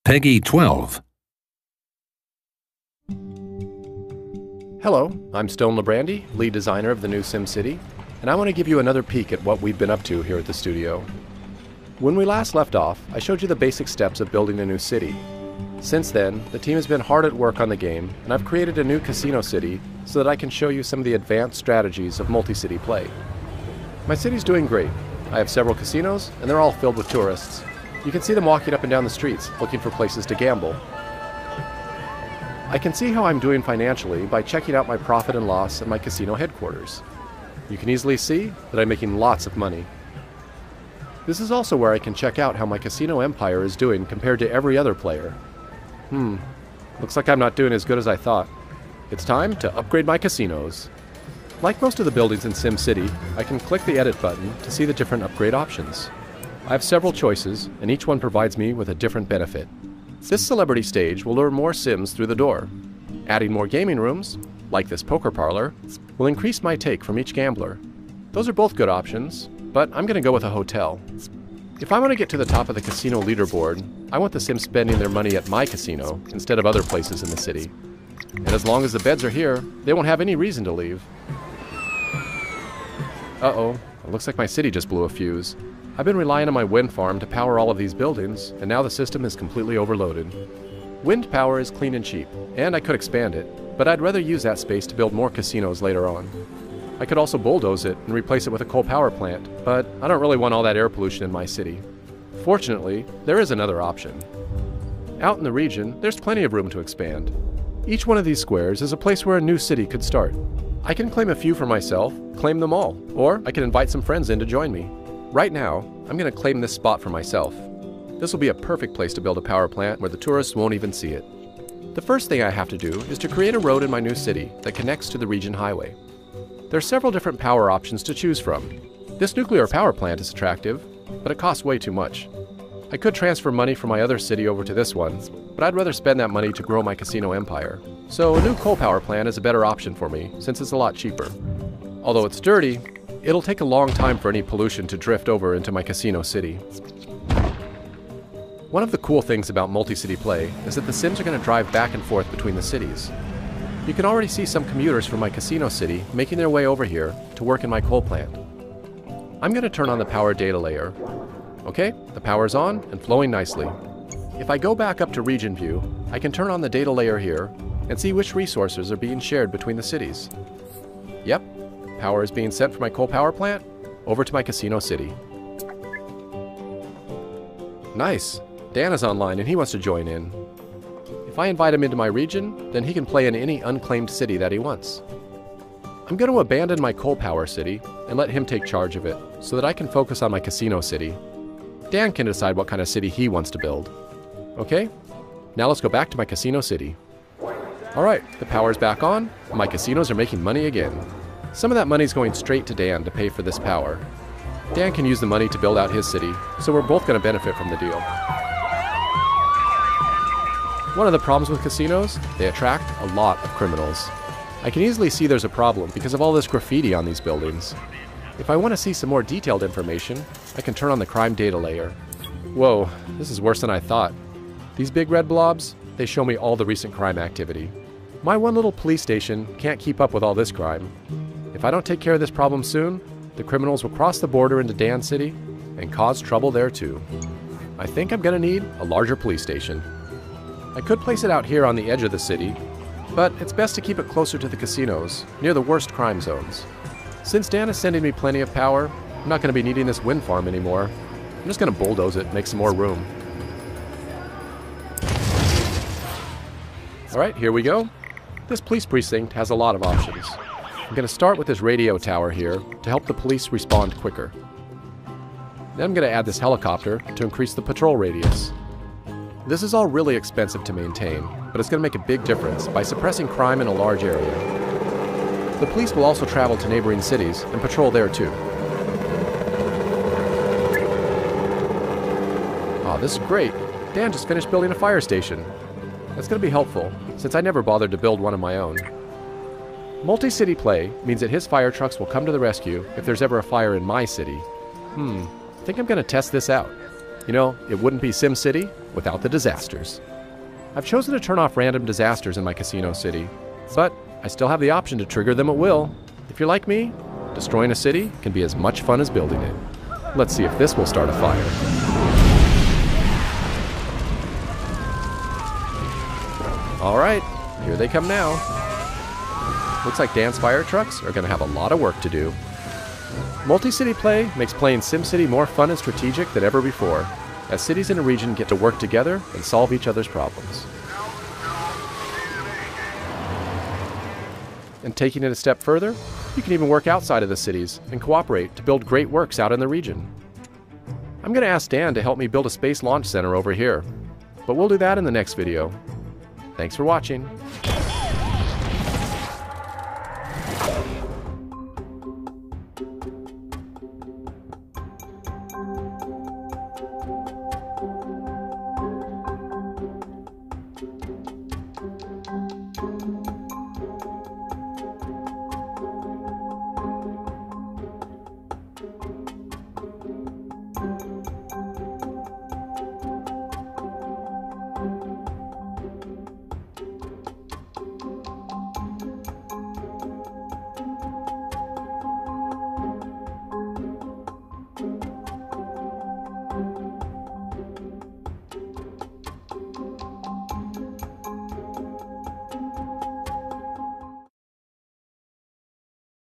Peggy 12. Hello, I'm Stone LeBrandy, lead designer of the new SimCity, and I want to give you another peek at what we've been up to here at the studio. When we last left off, I showed you the basic steps of building a new city. Since then, the team has been hard at work on the game, and I've created a new casino city so that I can show you some of the advanced strategies of multi-city play. My city's doing great. I have several casinos, and they're all filled with tourists. You can see them walking up and down the streets, looking for places to gamble. I can see how I'm doing financially by checking out my profit and loss at my casino headquarters. You can easily see that I'm making lots of money. This is also where I can check out how my casino empire is doing compared to every other player. Looks like I'm not doing as good as I thought. It's time to upgrade my casinos. Like most of the buildings in SimCity, I can click the edit button to see the different upgrade options. I have several choices, and each one provides me with a different benefit. This celebrity stage will lure more Sims through the door. Adding more gaming rooms, like this poker parlor, will increase my take from each gambler. Those are both good options, but I'm going to go with a hotel. If I want to get to the top of the casino leaderboard, I want the Sims spending their money at my casino instead of other places in the city. And as long as the beds are here, they won't have any reason to leave. Uh-oh, it looks like my city just blew a fuse. I've been relying on my wind farm to power all of these buildings, and now the system is completely overloaded. Wind power is clean and cheap, and I could expand it, but I'd rather use that space to build more casinos later on. I could also bulldoze it and replace it with a coal power plant, but I don't really want all that air pollution in my city. Fortunately, there is another option. Out in the region, there's plenty of room to expand. Each one of these squares is a place where a new city could start. I can claim a few for myself, claim them all, or I can invite some friends in to join me. Right now, I'm going to claim this spot for myself. This will be a perfect place to build a power plant where the tourists won't even see it. The first thing I have to do is to create a road in my new city that connects to the region highway. There are several different power options to choose from. This nuclear power plant is attractive, but it costs way too much. I could transfer money from my other city over to this one, but I'd rather spend that money to grow my casino empire. So a new coal power plant is a better option for me, since it's a lot cheaper. Although it's dirty, it'll take a long time for any pollution to drift over into my casino city. One of the cool things about multi-city play is that the Sims are going to drive back and forth between the cities. You can already see some commuters from my casino city making their way over here to work in my coal plant. I'm going to turn on the power data layer. Okay, the power's on and flowing nicely. If I go back up to region view, I can turn on the data layer here and see which resources are being shared between the cities. Yep, power is being sent from my coal power plant over to my casino city. Nice! Dan is online and he wants to join in. If I invite him into my region, then he can play in any unclaimed city that he wants. I'm going to abandon my coal power city and let him take charge of it so that I can focus on my casino city. Dan can decide what kind of city he wants to build. Okay, now let's go back to my casino city. Alright, the power's back on and my casinos are making money again. Some of that money's going straight to Dan to pay for this power. Dan can use the money to build out his city, so we're both going to benefit from the deal. One of the problems with casinos, they attract a lot of criminals. I can easily see there's a problem because of all this graffiti on these buildings. If I want to see some more detailed information, I can turn on the crime data layer. Whoa, this is worse than I thought. These big red blobs, they show me all the recent crime activity. My one little police station can't keep up with all this crime. If I don't take care of this problem soon, the criminals will cross the border into Dan City and cause trouble there too. I think I'm going to need a larger police station. I could place it out here on the edge of the city, but it's best to keep it closer to the casinos, near the worst crime zones. Since Dan is sending me plenty of power, I'm not going to be needing this wind farm anymore. I'm just going to bulldoze it and make some more room. Alright, here we go. This police precinct has a lot of options. I'm going to start with this radio tower here to help the police respond quicker. Then I'm going to add this helicopter to increase the patrol radius. This is all really expensive to maintain, but it's going to make a big difference by suppressing crime in a large area. The police will also travel to neighboring cities and patrol there too. Aw, this is great. Dan just finished building a fire station. That's going to be helpful, since I never bothered to build one of my own. Multi-city play means that his fire trucks will come to the rescue if there's ever a fire in my city. I think I'm going to test this out. You know, it wouldn't be SimCity without the disasters. I've chosen to turn off random disasters in my casino city, but I still have the option to trigger them at will. If you're like me, destroying a city can be as much fun as building it. Let's see if this will start a fire. All right, here they come now. Looks like Dan's fire trucks are going to have a lot of work to do. Multi-city play makes playing SimCity more fun and strategic than ever before, as cities in a region get to work together and solve each other's problems. And taking it a step further, you can even work outside of the cities and cooperate to build great works out in the region. I'm going to ask Dan to help me build a space launch center over here, but we'll do that in the next video. Thanks for watching.